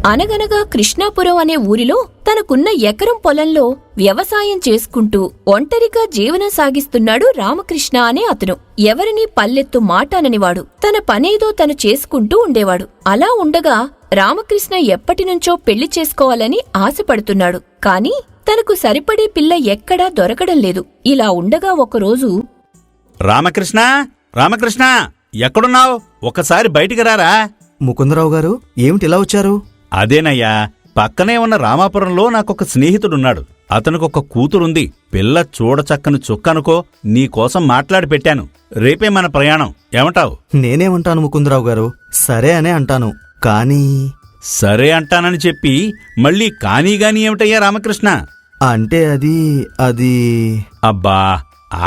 అనగనగా కృష్ణాపురం అనే ఊరిలో తనకున్న ఎకరం పొలంలో వ్యవసాయం చేసుకుంటూ ఒంటరిగా జీవనం సాగిస్తున్నాడు రామకృష్ణ అనే అతను. ఎవరినీ పల్లెత్తు మాటాననివాడు. తన పనేదో తను చేసుకుంటూ ఉండేవాడు. అలా ఉండగా రామకృష్ణ ఎప్పటినుంచో పెళ్లి చేసుకోవాలని ఆశపడుతున్నాడు. కాని తనకు సరిపడే పిల్ల ఎక్కడా దొరకడం లేదు. ఇలా ఉండగా ఒకరోజు, రామకృష్ణ, రామకృష్ణ, ఎక్కడున్నావు? ఒకసారి బయటికి రారా. ముకుందరావు గారు, ఏమిటిలా వచ్చారు? అదేనయ్యా, పక్కనే ఉన్న రామాపురంలో నాకొక స్నేహితుడున్నాడు. అతనికొక కూతురుంది. పిల్ల చూడచక్కని చుక్కనుకో. నీకోసం మాట్లాడి పెట్టాను. రేపే మన ప్రయాణం. ఏమంటావు? నేనేమంటాను ముకుందరావు గారు, సరే అనే అంటాను. కానీ సరే అంటానని చెప్పి మళ్ళీ కానీగాని ఏమిటయ్యా రామకృష్ణ? అంటే అది అబ్బా,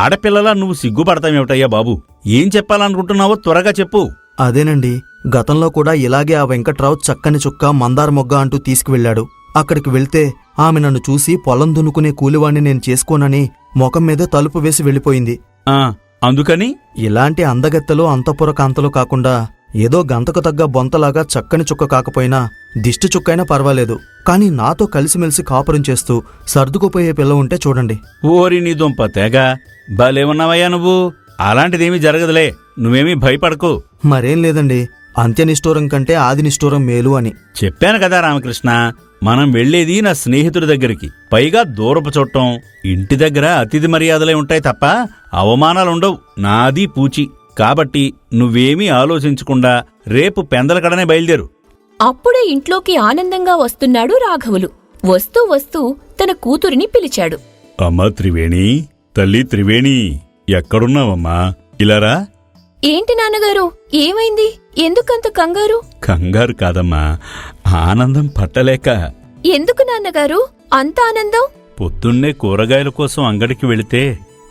ఆడపిల్లలా నువ్వు సిగ్గుపడతావేమిటయ్యా బాబు? ఏం చెప్పాలనుకుంటున్నావో త్వరగా చెప్పు. అదేనండి, గతంలో కూడా ఇలాగే ఆ వెంకట్రావు చక్కని చుక్క మందార మొగ్గ అంటూ తీసుకువెళ్లాడు. అక్కడికి వెళ్తే ఆమె నన్ను చూసి పొలం దున్నుకునే కూలివాణ్ణి నేను చేసుకోనని ముఖం మీద తలుపు వేసి వెళ్ళిపోయింది. అందుకని ఇలాంటి అందగత్తెలు అంతఃపుర కాంతలు కాకుండా ఏదో గంతకు తగ్గ బొంతలాగా చక్కని చుక్క కాకపోయినా దిష్టి చుక్కైనా పర్వాలేదు, కాని నాతో కలిసిమెలిసి కాపురం చేస్తూ సర్దుకుపోయే పిల్ల ఉంటే చూడండి. ఓరి నీ దుంప తెగ బాలేమన్నావయ్యా నువ్వు. అలాంటిదేమీ జరగదులే, నువ్వేమీ భయపడకు. మరేం లేదండి, అంత్యనిష్ఠూరం కంటే ఆది నిష్ఠూరం మేలు అని చెప్పాను కదా రామకృష్ణ. మనం వెళ్లేది నా స్నేహితుడి దగ్గరికి. పైగా దూరపు చుట్టం. ఇంటి దగ్గర అతిథి మర్యాదలే ఉంటాయి తప్ప అవమానాలుండవు. నాది పూచి. కాబట్టి నువ్వేమీ ఆలోచించకుండా రేపు పెందలకడనే బయలుదేరు. అప్పుడే ఇంట్లోకి ఆనందంగా వస్తున్నాడు రాఘవులు. వస్తూ వస్తూ తన కూతురిని పిలిచాడు. అమ్మా త్రివేణి, తల్లి త్రివేణి, ఎక్కడున్నావమ్మా? ఇలారా. ఏంటి నాన్నగారు, ఏమైంది? ఎందుకంత కంగారు? కంగారు కాదమ్మా, ఆనందం పట్టలేక. ఎందుకు నాన్నగారు అంత ఆనందం? పొద్దున్నే కూరగాయల కోసం అంగడికి వెళితే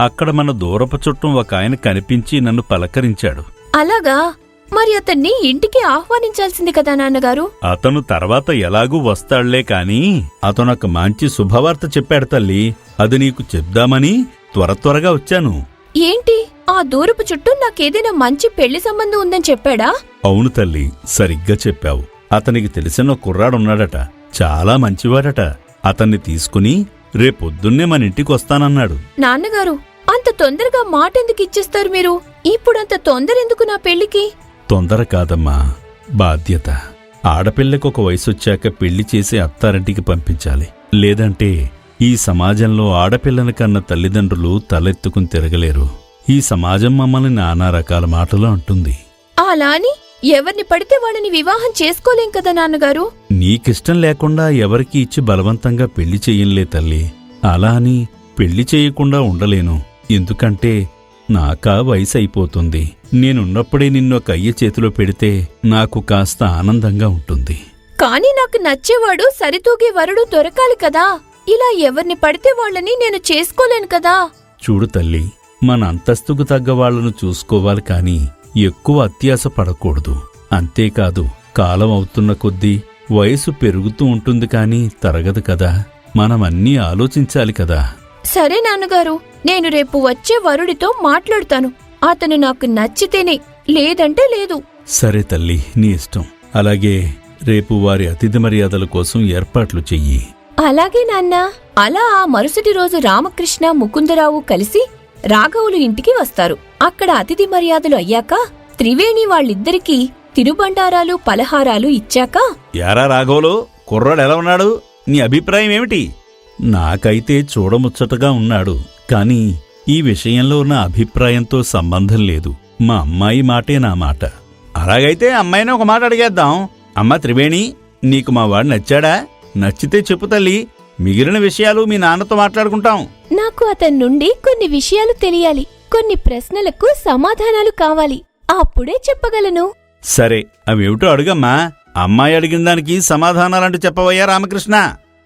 అక్కడ మన దూరపు చుట్టం ఒక ఆయన కనిపించి నన్ను పలకరించాడు. అలాగా? మరి అతన్ని ఇంటికి ఆహ్వానించాల్సింది కదా నాన్నగారు. అతను తర్వాత ఎలాగూ వస్తాళ్లే కాని అతనొక మంచి శుభవార్త చెప్పాడు తల్లి. అది నీకు చెప్దామని త్వరగా వచ్చాను. ఏంటి? ఆ దూరపు చుట్టూ నాకేదైనా మంచి పెళ్లి సంబంధం ఉందని చెప్పాడా? అవును తల్లి, సరిగ్గా చెప్పావు. అతనికి తెలిసిన కుర్రాడున్నాడట, చాలా మంచివాడట. అతన్ని తీసుకుని రేపొద్దున్నే మన ఇంటికి వస్తానన్నాడు. నాన్నగారు, అంత తొందరగా మాటెందుకు ఇచ్చేస్తారు మీరు? ఇప్పుడంత తొందరెందుకు నా పెళ్లికి? తొందర కాదమ్మా, బాధ్యత. ఆడపిల్లకొక వయసొచ్చాక పెళ్లి చేసి అత్తారింటికి పంపించాలి. లేదంటే ఈ సమాజంలో ఆడపిల్లని కన్న తల్లిదండ్రులు తలెత్తుకుని తిరగలేరు. ఈ సమాజం మమ్మల్ని నానా రకాల మాటలు అంటుంది. అలా అని ఎవరిని పడితే వాళ్ళని వివాహం చేసుకోలేం కదా నాన్నగారు. నీకిష్టం లేకుండా ఎవరికి ఇచ్చి బలవంతంగా పెళ్లి చెయ్యంలే తల్లి. అలా అని పెళ్లి చేయకుండా ఉండలేను. ఎందుకంటే నాకా వయసైపోతుంది. నేనున్నప్పుడే నిన్నొక అయ్య చేతిలో పెడితే నాకు కాస్త ఆనందంగా ఉంటుంది. కాని నాకు నచ్చేవాడు, సరితూగే వరుడు దొరకాలి కదా. ఇలా ఎవరిని పడితే వాళ్ళని నేను చేసుకోలేను కదా. చూడు తల్లి, మన అంతస్తుకు తగ్గ వాళ్లను చూసుకోవాలి కాని ఎక్కువ అత్యాశ పడకూడదు. అంతేకాదు, కాలం అవుతున్న కొద్దీ వయసు పెరుగుతూ ఉంటుంది కాని తరగదు కదా. మనమన్నీ ఆలోచించాలి కదా. సరే నాన్నగారు, నేను రేపు వచ్చే వరుడితో మాట్లాడుతాను. అతను నాకు నచ్చితేనే, లేదంటే లేదు. సరే తల్లి, నీ ఇష్టం. అలాగే రేపు వారి అతిథి మర్యాదల కోసం ఏర్పాట్లు చెయ్యి. అలాగే నాన్నా. అలా ఆ మరుసటి రోజు రామకృష్ణ, ముకుందరావు కలిసి రాఘవులు ఇంటికి వస్తారు. అక్కడ అతిథి మర్యాదలు అయ్యాక త్రివేణి వాళ్ళిద్దరికీ తినుబండారాలు, పలహారాలు ఇచ్చాక, యారా రాఘవులు, కుర్రాడు ఎలా ఉన్నాడు? నీ అభిప్రాయం ఏమిటి? నాకైతే చూడముచ్చటగా ఉన్నాడు. కాని ఈ విషయంలో నా అభిప్రాయంతో సంబంధం లేదు. మా అమ్మాయి మాటే నా మాట. అలాగైతే అమ్మాయిని ఒక మాట అడిగేద్దాం. అమ్మా త్రివేణి, నీకు మా వాడు నచ్చాడా? నచ్చితే చెప్పు తల్లి, మిగిలిన విషయాలు మీ నాన్నతో మాట్లాడుకుంటాం. నాకు అతని నుండి కొన్ని విషయాలు తెలియాలి. కొన్ని ప్రశ్నలకు సమాధానాలు కావాలి. అప్పుడే చెప్పగలను. సరే, అవేమిటో అడుగమ్మా. అమ్మాయి అడిగిన దానికి సమాధానాలంటూ చెప్పవయ్యా రామకృష్ణ.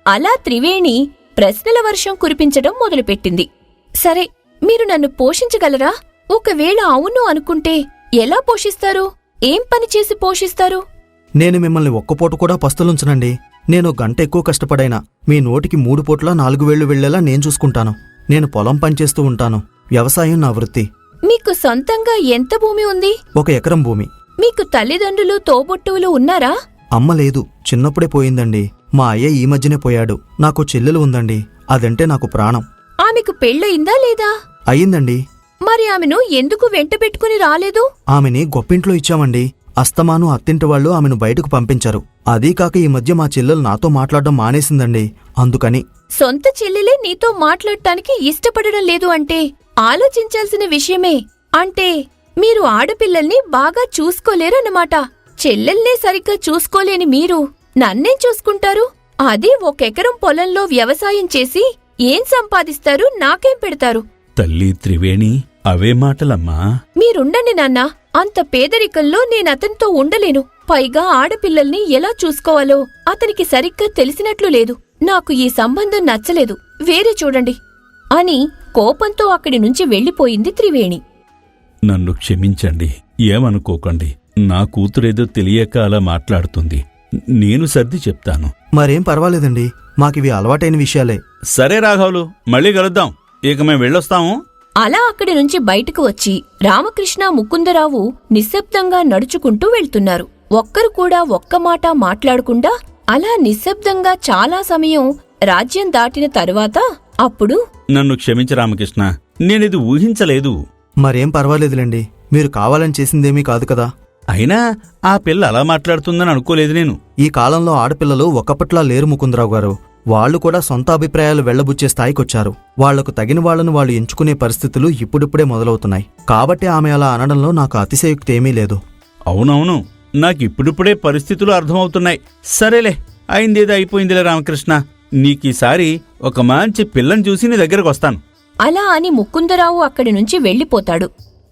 అలా త్రివేణి ప్రశ్నల వర్షం కురిపించడం మొదలుపెట్టింది. సరే, మీరు నన్ను పోషించగలరా? ఒకవేళ అవును అనుకుంటే ఎలా పోషిస్తారు? ఏం పని చేసి పోషిస్తారు? నేను మిమ్మల్ని ఒక్కపూట కూడా పస్తులుంచనండి. నేను గంట ఎక్కువ కష్టపడైనా మీ నోటికి 3 పూట్ల 4 వేళ్లు వెళ్లేలా నేను చూసుకుంటాను. నేను పొలం పనిచేస్తూ ఉంటాను. వ్యవసాయం నా వృత్తి. మీకు సొంతంగా ఎంత భూమి ఉంది? 1 ఎకరం భూమి. మీకు తల్లిదండ్రులు, తోబుట్టువులు ఉన్నారా? అమ్మ లేదు, చిన్నప్పుడే పోయిందండి. మా అయ్య ఈ మధ్యనే పోయాడు. నాకు చెల్లెలు ఉందండి, అదంటే నాకు ప్రాణం. ఆమెకు పెళ్ళయిందా లేదా? అయ్యిందండి. మరి ఆమెను ఎందుకు వెంట పెట్టుకుని రాలేదు? ఆమెని గొప్పింట్లో ఇచ్చామండి. అస్తమాను అత్తింటి వాళ్ళు ఆమెను బయటకు పంపించారు. అదీకాక ఈ మధ్య మా చెల్లెలు నాతో మాట్లాడడం మానేసిందండి, అందుకని. సొంత చెల్లెలే నీతో మాట్లాడటానికి ఇష్టపడడం లేదు అంటే ఆలోచించాల్సిన విషయమే. అంటే మీరు ఆడపిల్లల్ని బాగా చూసుకోలేరన్నమాట. చెల్లెల్నే సరిగ్గా చూసుకోలేని మీరు నన్నేం చూసుకుంటారు? అది 1 ఎకరం పొలంలో వ్యవసాయం చేసి ఏం సంపాదిస్తారు, నాకేం పెడతారు? తల్లి త్రివేణి, అవే మాటలమ్మా. మీరుండండి నాన్నా. అంత పేదరికంలో నేనతనితో ఉండలేను. పైగా ఆడపిల్లల్ని ఎలా చూసుకోవాలో అతనికి సరిగ్గా తెలిసినట్లు లేదు. నాకు ఈ సంబంధం నచ్చలేదు, వేరే చూడండి అని కోపంతో అక్కడి నుంచి వెళ్లిపోయింది త్రివేణి. నన్ను క్షమించండి, ఏమనుకోకండి. నా కూతురేదో తెలియక అలా మాట్లాడుతుంది. నేను సర్ది చెప్తాను. మరేం పర్వాలేదండి, మాకివి అలవాటైన విషయాలే. సరే రాఘవులు, మళ్ళీ కలుద్దాం. ఇక మేం వెళ్ళొస్తాము. అలా అక్కడి నుంచి బయటకు వచ్చి రామకృష్ణ, ముకుందరావు నిశ్శబ్దంగా నడుచుకుంటూ వెళ్తున్నారు. ఒక్కరు కూడా ఒక్క మాట మాట్లాడకుండా అలా నిశ్శబ్దంగా చాలా సమయం రాజ్యం దాటిన తరువాత అప్పుడు, నన్ను క్షమించు రామకృష్ణ, నేనిది ఊహించలేదు. మరేం పర్వాలేదులేండి, మీరు కావాలని చేసిందేమీ కాదు కదా. అయినా ఆ పిల్ల అలా మాట్లాడుతుందని అనుకోలేదు నేను. ఈ కాలంలో ఆడపిల్లలు ఒకప్పట్లా లేరు ముకుందరావు గారు. వాళ్లు కూడా సొంత అభిప్రాయాలు వెళ్లబుచ్చే స్థాయికొచ్చారు. వాళ్లకు తగిన వాళ్లను వాళ్ళు ఎంచుకునే పరిస్థితులు ఇప్పుడిప్పుడే మొదలవుతున్నాయి. కాబట్టి ఆమె అలా అనడంలో నాకు అతిశయోక్తి ఏమీ లేదు. అవునవును, నాకిప్పుడిప్పుడే పరిస్థితులు అర్థమవుతున్నాయి. సరేలే, అయిందేదో అయిపోయిందిలే రామకృష్ణ. నీకీసారి ఒక మంచి పిల్లని చూసి నీ దగ్గరకొస్తాను. అలా అని ముకుందరావు అక్కడి నుంచి వెళ్లిపోతాడు.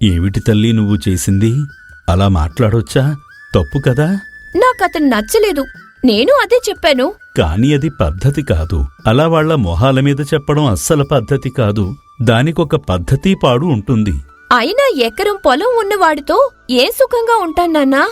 ఏమిటి తల్లి నువ్వు చేసింది? అలా మాట్లాడొచ్చా? తప్పు కదా? నాకతను నచ్చలేదు, నేను అదే చెప్పాను. కాని అది పద్ధతి కాదు. అలా వాళ్ల మొహాల మీద చెప్పడం అస్సలు పద్ధతి కాదు. దానికొక పద్ధతి పాడు ఉంటుంది. అయినా ఎకరం పొలం ఉన్నవాడితో ఏ సుఖంగా ఉంటాన్నాన్నా?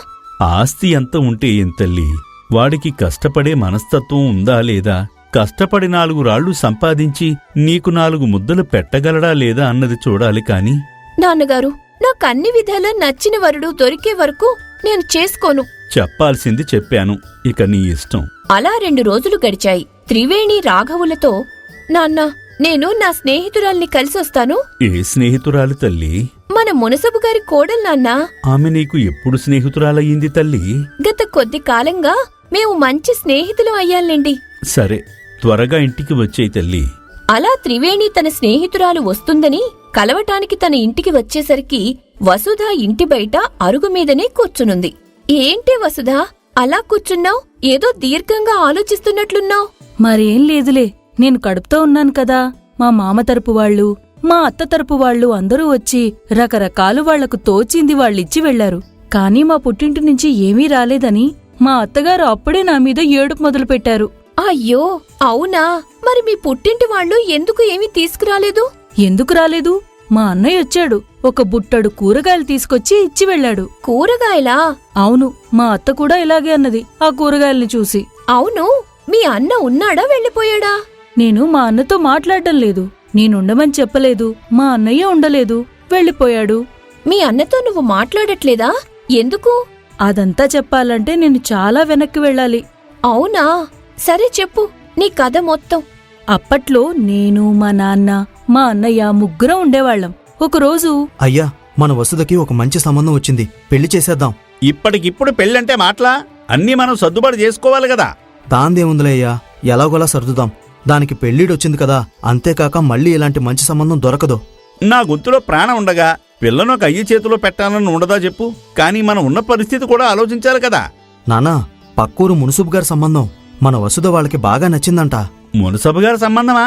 ఆస్తి ఎంత ఉంటే ఏం తల్లి, వాడికి కష్టపడే మనస్తత్వం ఉందా లేదా? కష్టపడి 4 రాళ్లు సంపాదించి నీకు 4 ముద్దలు పెట్టగలడా లేదా అన్నది చూడాలి కాని. నాన్నగారు, నాకన్ని విధాలా నచ్చిన వరుడు దొరికే వరకు నేను చేసుకోను. చెప్పాల్సింది చెప్పాను, ఇక నీ ఇష్టం. అలా 2 రోజులు గడిచాయి. త్రివేణి రాఘవులతో, నాన్నా, నేను నా స్నేహితురాల్ని కలిసొస్తాను. ఏ స్నేహితురాలు తల్లి? మన మునసబు గారి కోడలు నాన్నా. ఆమె నీకు ఎప్పుడు స్నేహితురాలయ్యింది తల్లి? గత కొద్ది కాలంగా మేము మంచి స్నేహితులు అయ్యాలండి. సరే, త్వరగా ఇంటికి వచ్చేయి తల్లి. అలా త్రివేణి తన స్నేహితురాలు వస్తుందని కలవటానికి తన ఇంటికి వచ్చేసరికి వసుధ ఇంటి బయట అరుగుమీదనే కూర్చునుంది. ఏంటి వసుధా, అలా కూర్చున్నావ్? ఏదో దీర్ఘంగా ఆలోచిస్తున్నట్లున్నావ్. మరేం లేదులే, నేను కడుపుతో ఉన్నాను కదా. మా మామ తరపు వాళ్ళు, మా అత్త తరపు వాళ్ళు అందరూ వచ్చి రకరకాలు వాళ్లకు తోచింది వాళ్ళిచ్చి వెళ్లారు. కాని మా పుట్టింటి నుంచి ఏమీ రాలేదని మా అత్తగారు అప్పుడే నా మీద ఏడుపు మొదలుపెట్టారు. అయ్యో, అవునా? మరి మీ పుట్టింటి వాళ్ళు ఎందుకు ఏమీ తీసుకురాలేదు? ఎందుకు రాలేదు? మా అన్నయ్య వచ్చాడు, ఒక బుట్టడు కూరగాయలు తీసుకొచ్చి ఇచ్చి వెళ్లాడు. కూరగాయలా? అవును, మా అత్త కూడా ఇలాగే అన్నది ఆ కూరగాయల్ని చూసి. అవును, మీ అన్న ఉన్నాడా, వెళ్ళిపోయాడా? నేను మా అన్నతో మాట్లాడడం లేదు. నేనుండమని చెప్పలేదు, మా అన్నయ్య ఉండలేదు, వెళ్ళిపోయాడు. మీ అన్నతో నువ్వు మాట్లాడట్లేదా? ఎందుకు? అదంతా చెప్పాలంటే నేను చాలా వెనక్కి వెళ్ళాలి. అవునా? సరే చెప్పు నీ కథ మొత్తం. అప్పట్లో నేను, మా నాన్న, మా అన్నయ్య ముగ్గురం ఉండేవాళ్లం. ఒకరోజు, అయ్యా, మన వసుధకి ఒక మంచి సంబంధం వచ్చింది, పెళ్లి చేసేద్దాం. ఇప్పటికిప్పుడు పెళ్ళంటే మాటలా? అన్నీ మనం సర్దుబాటు చేసుకోవాలి కదా. దాందేముందిలే అయ్యా, ఎలాగోలా సర్దుదాం. దానికి పెళ్ళిడొచ్చింది కదా, అంతేకాక మళ్ళీ ఇలాంటి మంచి సంబంధం దొరకదు. నా గొంతులో ప్రాణం ఉండగా పిల్లను ఒక అయ్యి చేతిలో పెట్టాలని ఉండదా చెప్పు? కానీ మనం ఉన్న పరిస్థితి కూడా ఆలోచించాలి కదా. నానా, పక్కూరు మునుసుబు గారి సంబంధం మన వసుధ వాళ్ళకి బాగా నచ్చిందంట. మునసబు గారి సంబంధమా?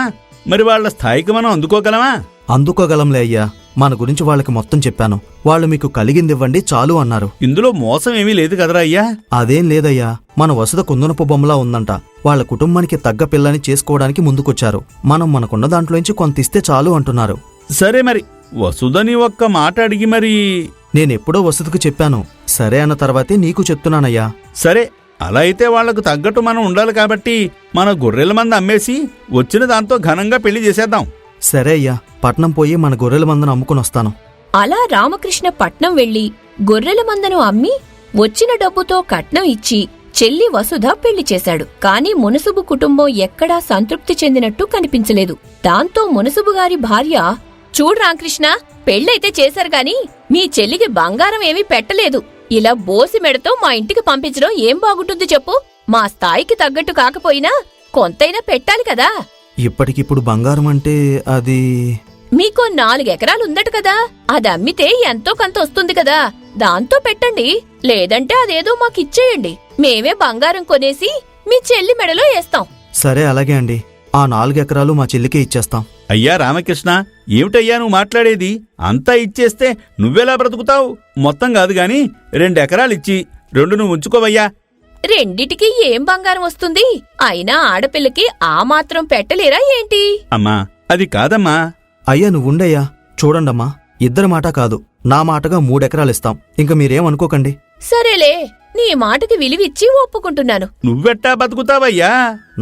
మరి వాళ్ల స్థాయికి మనం అందుకోగలమా? అందుకోగలంలే అయ్యా, మన గురించి వాళ్ళకి మొత్తం చెప్పాను. వాళ్ళు మీకు కలిగిందివ్వండి చాలు అన్నారు. ఇందులో మోసం ఏమీ లేదు కదరా అయ్యా? అదేం లేదయ్యా, మన వసుధ కుందనపు బొమ్మలా ఉందంట. వాళ్ళ కుటుంబానికి తగ్గ పిల్లని చేసుకోవడానికి ముందుకొచ్చారు. మనం మనకున్న దాంట్లోంచి కొంత ఇస్తే చాలు అంటున్నారు. సరే మరి, వసుధని ఒక్క మాట అడిగి మరి. నేనెప్పుడో వసుధకు చెప్పాను, సరే అన్న తర్వాతే నీకు చెప్తున్నానయ్యా. సరే, అలా అయితే వాళ్లకు తగ్గట్టు మనం ఉండాలి కాబట్టి మన గొర్రెల మంద అమ్మేసి వచ్చిన దాంతో ఘనంగా పెళ్లి చేసేద్దాం. సరే అయ్యా, పట్నం పోయి మన గొర్రెల మందను అమ్ముకునొస్తాను. అలా రామకృష్ణ పట్నం వెళ్లి గొర్రెల మందను అమ్మి వచ్చిన డబ్బుతో కట్నం ఇచ్చి చెల్లి వసుధ పెళ్లి చేశాడు. కాని మునసుబు కుటుంబం ఎక్కడా సంతృప్తి చెందినట్టు కనిపించలేదు. దాంతో మునసుబు గారి భార్య, చూడు రామకృష్ణ, పెళ్ళైతే చేశారు గాని మీ చెల్లికి బంగారం ఏమీ పెట్టలేదు. ఇలా బోసి మెడతో మా ఇంటికి పంపించడం ఏం బాగుంటుంది చెప్పు? మా స్థాయికి తగ్గట్టు కాకపోయినా కొంతైనా పెట్టాలి కదా. ఇప్పటికిప్పుడు బంగారం అంటే అది... మీకో 4 ఎకరాలుందట కదా, అది అమ్మితే ఎంతో కొంత వస్తుంది కదా, దాంతో పెట్టండి. లేదంటే అదేదో మాకిచ్చేయండి. మేమే బంగారం కొనేసి మీ చెల్లి మెడలో వేస్తాం. సరే అలాగే అండి, ఆ 4 ఎకరాలు మా చెల్లికే ఇచ్చేస్తాం. అయ్యా రామకృష్ణ, ఏమిటయ్యా నువ్వు మాట్లాడేది? అంతా ఇచ్చేస్తే నువ్వెలా బ్రతుకుతావు? మొత్తం కాదు గాని 2 ఎకరాలిచ్చి 2 నువ్వు ఉంచుకోవయ్యా. రెండిటికి ఏం బంగారం వస్తుంది? అయినా ఆడపిల్లకి ఆ మాత్రం పెట్టలేరా ఏంటి? అమ్మా, అది కాదమ్మా. అయ్యా నువ్వుండయ్యా. చూడండమ్మా, ఇద్దరి మాట కాదు, నా మాటగా 3 ఎకరాలిస్తాం. ఇంక మీరేమనుకోకండి. సరేలే, నీ మాటకి విలువిచ్చి ఒప్పుకుంటున్నాను. నువ్వెట్టా బతుకుతావయ్యా?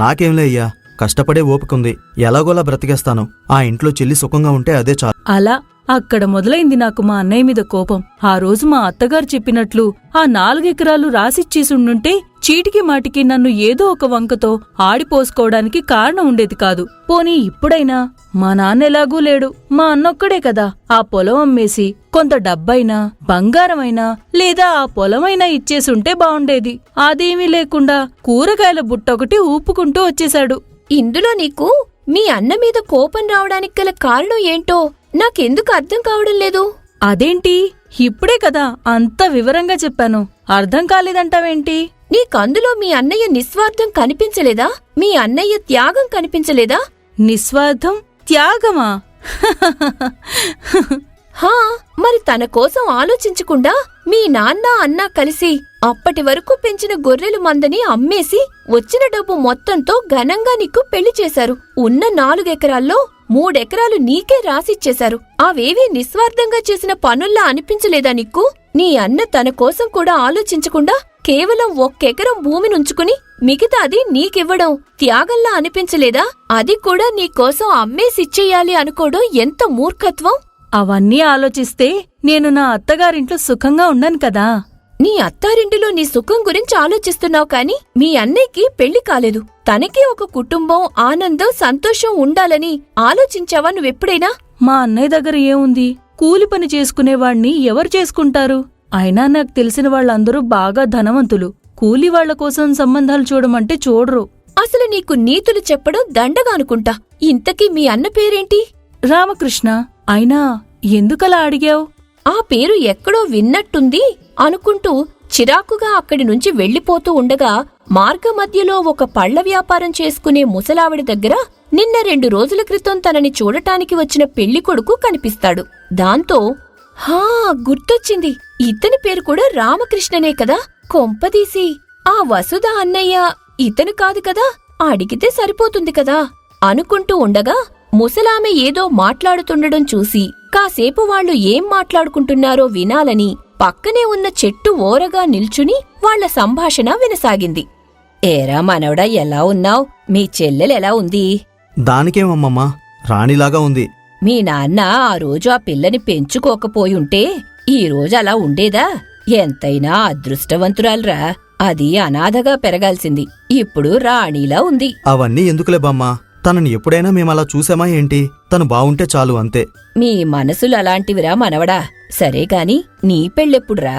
నాకేంలే అయ్యా, కష్టపడే ఓపికంది. ఎలాగోలా బ్రతికేస్తాను. ఆ ఇంట్లో చెల్లి సుఖంగా ఉంటే అదే చాలు. అలా అక్కడ మొదలైంది నాకు మా అన్నయ్య మీద కోపం. ఆ రోజు మా అత్తగారు చెప్పినట్లు ఆ 4 ఎకరాలు రాసిచ్చేసుండుంటే చీటికి మాటికి నన్ను ఏదో ఒక వంకతో ఆడిపోసుకోవడానికి కారణం ఉండేది కాదు. పోనీ ఇప్పుడైనా మా నాన్నెలాగూ లేడు, మా అన్నొక్కడే కదా, ఆ పొలం అమ్మేసి కొంత డబ్బైనా బంగారమైనా లేదా ఆ పొలమైనా ఇచ్చేసుంటే బావుండేది. అదేమీ లేకుండా కూరగాయల బుట్టొకటి ఊపుకుంటూ వచ్చేశాడు. ఇందులో నీకు మీ అన్న మీద కోపం రావడానికి గల కారణం ఏంటో నాకెందుకు అర్థం కావడం లేదు. అదేంటి, ఇప్పుడే కదా అంత వివరంగా చెప్పాను, అర్థం కాలేదంటావేంటి? నీకందులో మీ అన్నయ్య నిస్వార్థం కనిపించలేదా? మీ అన్నయ్య త్యాగం కనిపించలేదా? నిస్వార్థం, త్యాగమా? హా, మరి తన కోసం ఆలోచించకుండా మీ నాన్న అన్నా కలిసి అప్పటి వరకు పెంచిన గొర్రెలు మందని అమ్మేసి వచ్చిన డబ్బు మొత్తంతో ఘనంగా నీకు పెళ్లి చేశారు. ఉన్న 4 ఎకరాల్లో 3 ఎకరాలు నీకే రాసిచ్చేశారు. అవేవీ నిస్వార్థంగా చేసిన పనుల్లా అనిపించలేదా నీకు? నీ అన్న తన కోసం కూడా ఆలోచించకుండా కేవలం 1 ఎకరం భూమినుంచుకుని మిగతాది నీకివ్వడం త్యాగంలా అనిపించలేదా? అది కూడా నీకోసం అమ్మేసిచ్చేయాలి అనుకోవడం ఎంత మూర్ఖత్వం! అవన్నీ ఆలోచిస్తే నేను నా అత్తగారింట్లో సుఖంగా ఉన్నాను కదా. నీ అత్తారింటిలో నీ సుఖం గురించి ఆలోచిస్తున్నావు కాని మీ అన్నయ్యకి పెళ్లి కాలేదు. తనకి ఒక కుటుంబం, ఆనందం, సంతోషం ఉండాలని ఆలోచించావా నువ్వెప్పుడైనా? మా అన్నయ్య దగ్గర ఏముంది? కూలి పని చేసుకునేవాణ్ణి ఎవరు చేసుకుంటారు? అయినా నాకు తెలిసిన వాళ్ళందరూ బాగా ధనవంతులు. కూలి వాళ్ల కోసం సంబంధాలు చూడమంటే చూడరు. అసలు నీకు నీతులు చెప్పడం దండగా అనుకుంటా. ఇంతకీ మీ అన్న పేరేంటి? రామకృష్ణ. అయినా ఎందుకలా అడిగావు? ఆ పేరు ఎక్కడో విన్నట్టుంది అనుకుంటూ చిరాకుగా అక్కడి నుంచి వెళ్లిపోతూ ఉండగా మార్గమధ్యలో ఒక పళ్ల వ్యాపారం చేసుకునే ముసలావిడ దగ్గర నిన్న 2 రోజుల క్రితం తనని చూడటానికి వచ్చిన పెళ్లికొడుకు కనిపిస్తాడు. దాంతో హా, గుర్తొచ్చింది, ఇతని పేరు కూడా రామకృష్ణనే కదా. కొంపదీసి ఆ వసుధ అన్నయ్య ఇతను కాదు కదా, అడిగితే సరిపోతుంది కదా అనుకుంటూ ఉండగా ముసలామె ఏదో మాట్లాడుతుండడం చూసి కాసేపు వాళ్లు ఏం మాట్లాడుకుంటున్నారో వినాలని పక్కనే ఉన్న చెట్టు ఓరగా నిల్చుని వాళ్ల సంభాషణ వినసాగింది. ఏరా మనవడా, ఎలా ఉన్నావ్? మీ చెల్లెలెలా ఉంది? దానికేమమ్మమ్మా, రాణిలాగా ఉంది. మీ నాన్న ఆ రోజు ఆ పిల్లని పెంచుకోకపోయుంటే ఈ రోజు అలా ఉండేదా? ఎంతైనా అదృష్టవంతురాల్రా. అది అనాథగా పెరగాల్సింది. ఇప్పుడు రాణిలా ఉంది. అవన్నీ ఎందుకులే బామ్మా, తనని ఎప్పుడైనా మేమలా చూసామా ఏంటి? తను బావుంటే చాలు, అంతే. మీ మనసులు అలాంటివిరా మనవడా. సరే కాని నీ పెళ్ళెప్పుడురా?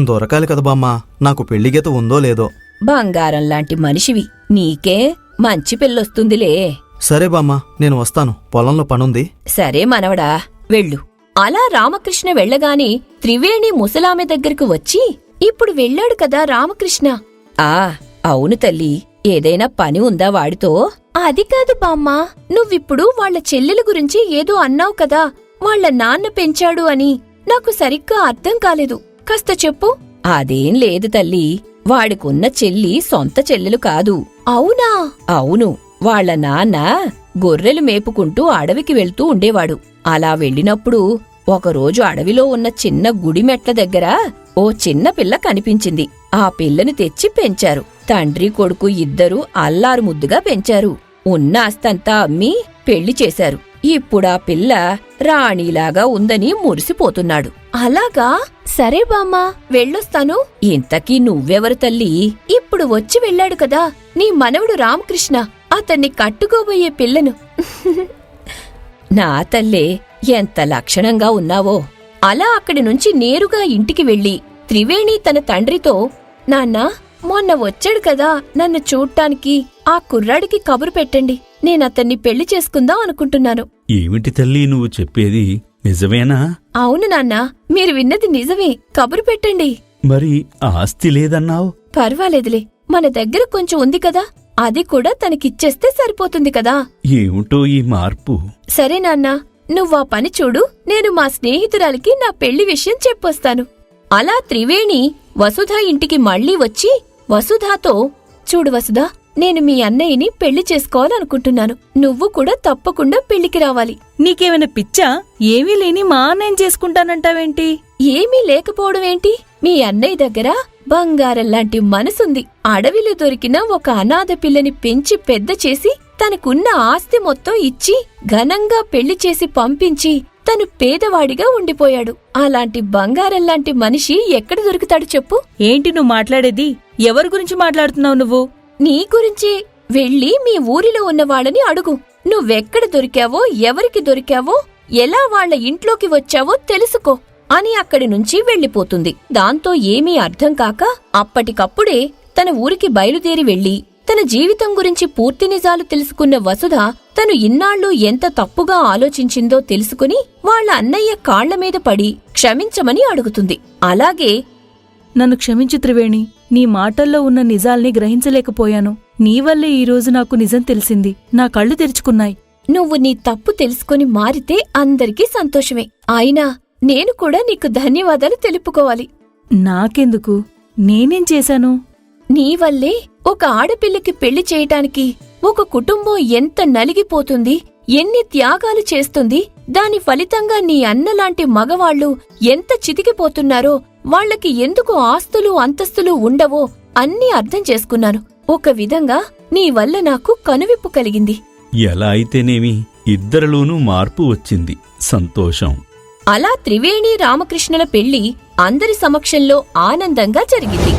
దొరకాలి కదా బామ్మా, నాకు పెళ్లిగీత ఉందో లేదో. బంగారం లాంటి మనిషివి, నీకే మంచి పెళ్ళొస్తుందిలే. సరే బామ్మా, నేను వస్తాను, పొలంలో పనుంది. సరే మనవడా, వెళ్ళు. అలా రామకృష్ణ వెళ్ళగానే త్రివేణి ముసలామె దగ్గరకు వచ్చి, ఇప్పుడు వెళ్ళాడు కదా రామకృష్ణ. అవును తల్లి, ఏదైనా పని ఉందా వాడితో? అది కాదు బామ్మా, నువ్విప్పుడు వాళ్ల చెల్లెల గురించి ఏదో అన్నావు కదా, వాళ్ల నాన్న పెంచాడు అని. నాకు సరిగ్గా అర్థం కాలేదు, కాస్త చెప్పు. అదేం లేదు తల్లి, వాడికున్న చెల్లి సొంత చెల్లెలు కాదు. అవునా? అవును. వాళ్ల నాన్న గొర్రెలు మేపుకుంటూ అడవికి వెళ్తూ ఉండేవాడు. అలా వెళ్ళినప్పుడు ఒకరోజు అడవిలో ఉన్న చిన్న గుడి మెట్ల దగ్గర ఓ చిన్న పిల్ల కనిపించింది. ఆ పిల్లని తెచ్చి పెంచారు. తండ్రి కొడుకు ఇద్దరూ అల్లారు ముద్దుగా పెంచారు. ఉన్న ఆస్తంతా అమ్మి పెళ్లి చేశారు. ఇప్పుడా పిల్ల రాణిలాగా ఉందని మురిసిపోతున్నాడు. అలాగా? సరే బామ్మా, వెళ్ళొస్తాను. ఇంతకీ నువ్వెవరు తల్లి? ఇప్పుడు వచ్చి వెళ్ళాడు కదా నీ మనవడు రామకృష్ణ, అతన్ని కట్టుకోబోయే పిల్లను. నా తల్లే, ఎంత లక్షణంగా ఉన్నావో. అలా అక్కడి నుంచి నేరుగా ఇంటికి వెళ్ళి త్రివేణి తన తండ్రితో, నాన్నా, మొన్న వచ్చాడు కదా నన్ను చూడ్డానికి, ఆ కుర్రాడికి కబురు పెట్టండి, నేనతన్ని పెళ్లి చేసుకుందాం అనుకుంటున్నాను. ఏమిటి తల్లి నువ్వు చెప్పేది? నిజమేనా? అవును నాన్నా, మీరు విన్నది నిజమే, కబురు పెట్టండి. మరి ఆస్తి లేదన్నావు? పర్వాలేదులే, మన దగ్గర కొంచెం ఉంది కదా, అది కూడా తనకిచ్చేస్తే సరిపోతుంది కదా. ఏమిటో ఈ మార్పు? సరే నాన్నా, నువ్వా పని చూడు, నేను మా స్నేహితురాలికి నా పెళ్లి విషయం చెప్పొస్తాను. అలా త్రివేణి వసుధ ఇంటికి మళ్లీ వచ్చి వసుధాతో, చూడు వసుధా, నేను మీ అన్నయ్యని పెళ్లి చేసుకోవాలనుకుంటున్నాను, నువ్వు కూడా తప్పకుండా పెళ్లికి రావాలి. నీకేమైనా పిచ్చా? ఏమీ లేని మా అన్నయ్యం చేసుకుంటానంటావేంటి? ఏమీ లేకపోవడమేంటి? మీ అన్నయ్య దగ్గర బంగారంలాంటి మనసుంది. అడవిలో దొరికిన ఒక అనాథ పిల్లని పెంచి పెద్ద చేసి తనకున్న ఆస్తి మొత్తం ఇచ్చి ఘనంగా పెళ్లి చేసి పంపించి తను పేదవాడిగా ఉండిపోయాడు. అలాంటి బంగారంలాంటి మనిషి ఎక్కడ దొరుకుతాడు చెప్పు? ఏంటి నువ్వు మాట్లాడేది? ఎవరి గురించి మాట్లాడుతున్నావు నువ్వు? నీ గురించి. వెళ్ళి మీ ఊరిలో ఉన్న వాళ్ళని అడుగు. నువ్వెక్కడ దొరికావో, ఎవరికి దొరికావో, ఎలా వాళ్ల ఇంట్లోకి వచ్చావో తెలుసుకో అని అక్కడి నుంచి వెళ్ళిపోతుంది. దాంతో ఏమీ అర్థం కాక అప్పటికప్పుడే తన ఊరికి బయలుదేరి వెళ్లి తన జీవితం గురించి పూర్తి నిజాలు తెలుసుకున్న వసుధ తను ఇన్నాళ్లు ఎంత తప్పుగా ఆలోచించిందో తెలుసుకుని వాళ్ల అన్నయ్య కాళ్లమీద పడి క్షమించమని అడుగుతుంది. అలాగే, నన్ను క్షమించు త్రివేణి, నీ మాటల్లో ఉన్న నిజాల్ని గ్రహించలేకపోయాను. నీవల్లే ఈరోజు నాకు నిజం తెలిసింది. నా కళ్ళు తెరుచుకున్నాయి. నువ్వు నీ తప్పు తెలుసుకుని మారితే అందరికీ సంతోషమే. అయినా నేను కూడా నీకు ధన్యవాదాలు తెలుపుకోవాలి. నాకెందుకు? నేనేం చేశాను? నీవల్లే ఒక ఆడపిల్లకి పెళ్లి చేయటానికి ఒక కుటుంబం ఎంత నలిగిపోతుంది, ఎన్ని త్యాగాలు చేస్తుంది, దాని ఫలితంగా నీ అన్నలాంటి మగవాళ్లు ఎంత చితికిపోతున్నారో, వాళ్లకి ఎందుకు ఆస్తులు అంతస్తులు ఉండవో అన్నీ అర్థం చేసుకున్నాను. ఒక విధంగా నీ వల్ల నాకు కనువిప్పు కలిగింది. ఎలా అయితేనేమి, ఇద్దరిలోనూ మార్పు వచ్చింది. సంతోషం. అలా త్రివేణి రామకృష్ణుల పెళ్లి అందరి సమక్షంలో ఆనందంగా జరిగింది.